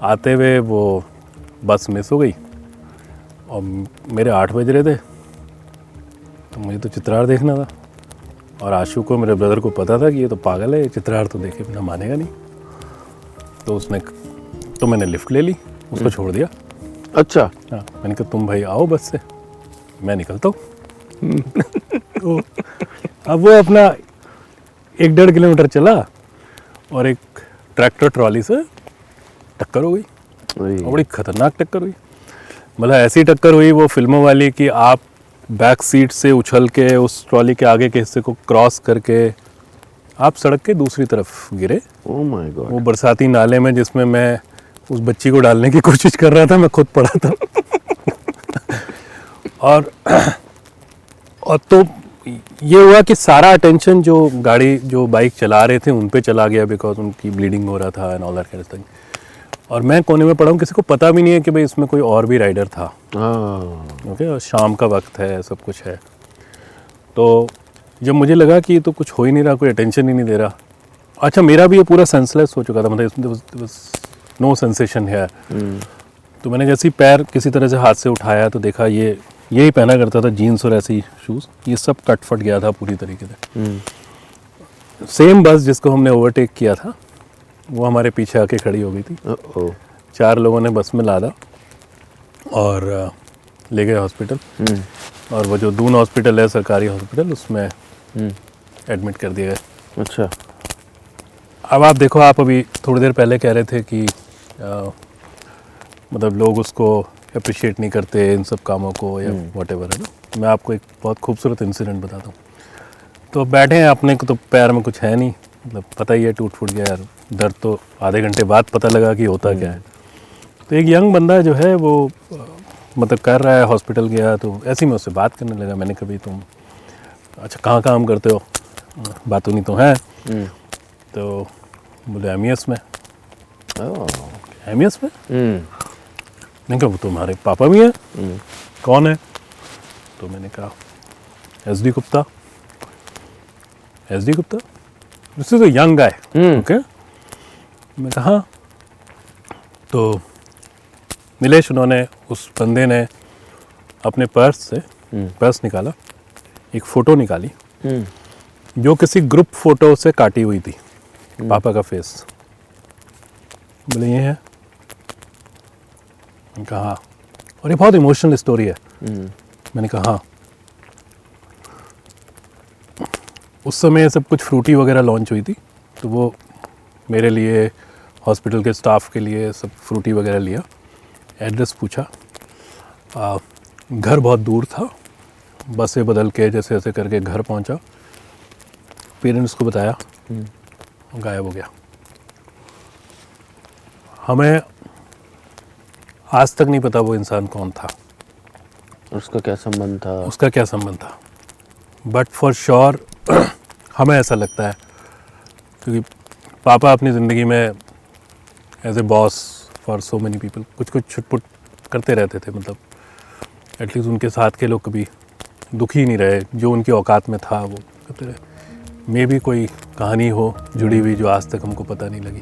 आते हुए वो बस मिस हो गई और मेरे 8 बज रहे थे, तो मुझे तो चित्रार देखना था। और आशु को, मेरे ब्रदर को पता था कि ये तो पागल है, ये चित्रार तो देखे बिना मानेगा नहीं। तो मैंने लिफ्ट ले ली, उसको छोड़ दिया। अच्छा। हाँ, मैंने कहा तुम भाई आओ बस से, मैं निकलता हूँ। तो अब वो अपना 1-1.5 किलोमीटर चला और एक ट्रैक्टर ट्रॉली से टक्कर हो गई। और बड़ी खतरनाक टक्कर हुई। मतलब ऐसी टक्कर हुई वो फिल्मों वाली कि आप बैक सीट से उछल के उस ट्रॉली के आगे के हिस्से को क्रॉस करके आप सड़क के दूसरी तरफ गिरे। Oh my God. वो बरसाती नाले में जिसमें मैं उस बच्ची को डालने की कोशिश कर रहा था, मैं खुद पड़ा था। और तो ये हुआ कि सारा अटेंशन जो बाइक चला रहे थे उन पे चला गया, बिकॉज उनकी ब्लीडिंग हो रहा था and all that kind of thing. और मैं कोने में पड़ा हूँ, किसी को पता भी नहीं है कि भाई इसमें कोई और भी राइडर था। ओके, और शाम का वक्त है, सब कुछ है। तो जब मुझे लगा कि ये तो कुछ हो ही नहीं रहा, कोई अटेंशन ही नहीं दे रहा। अच्छा, मेरा भी ये पूरा सेंसलेस हो चुका था, मतलब इसमें नो सेंसेशन है। तो मैंने जैसे ही पैर किसी तरह से हाथ से उठाया तो देखा यही पहना करता था, जीन्स और ऐसी शूज़, ये सब कट फट गया था पूरी तरीके से। सेम बस जिसको हमने ओवरटेक किया था वो हमारे पीछे आके खड़ी हो गई थी। 4 लोगों ने बस में लादा और ले गए हॉस्पिटल। और वो जो दून हॉस्पिटल है, सरकारी हॉस्पिटल, उसमें एडमिट कर दिया गया। अच्छा। अब आप देखो, आप अभी थोड़ी देर पहले कह रहे थे कि मतलब लोग उसको अप्रिशिएट नहीं करते इन सब कामों को या व्हाटएवर है ना। मैं आपको एक बहुत खूबसूरत इंसिडेंट बताता हूँ। तो बैठे हैं, अपने को तो पैर में कुछ है नहीं, मतलब पता ही है टूट फूट गया यार। दर्द तो आधे घंटे बाद पता लगा कि होता क्या है। तो एक यंग बंदा जो है वो मतलब कर रहा है, हॉस्पिटल गया, तो ऐसे ही मैं उससे बात करने लगा। मैंने कहा भाई तुम अच्छा कहाँ काम करते हो, बातूनी तो है। तो बोले एमईएस में। एमईएस में? मैंने कहा वो तुम्हारे पापा भी हैं? कौन है? तो मैंने कहा SD Gupta. SD Gupta, this is a young guy. Okay, मैं कहा हाँ। तो नीलेश, उन्होंने, उस बंदे ने अपने पर्स निकाला, एक फ़ोटो निकाली जो किसी ग्रुप फ़ोटो से काटी हुई थी, पापा का फेस। बोले ये है? मैंने कहा हाँ। और ये बहुत इमोशनल स्टोरी है। मैंने कहा हाँ। उस समय सब कुछ फ्रूटी वगैरह लॉन्च हुई थी, तो वो मेरे लिए, हॉस्पिटल के स्टाफ के लिए सब फ्रूटी वगैरह लिया। एड्रेस पूछा, घर बहुत दूर था, बसें बदल के जैसे ऐसे करके घर पहुंचा। पेरेंट्स को बताया, गायब हो गया। हमें आज तक नहीं पता वो इंसान कौन था, उसका क्या संबंध था। बट फॉर श्योर हमें ऐसा लगता है, क्योंकि पापा अपनी ज़िंदगी में as a boss for so many people कुछ छुटपुट करते रहते थे। मतलब एटलीस्ट उनके साथ के लोग कभी दुखी नहीं रहे, जो उनकी औकात में था वो करते रहे। मे भी कोई कहानी हो जुड़ी हुई जो आज तक हमको पता नहीं लगी।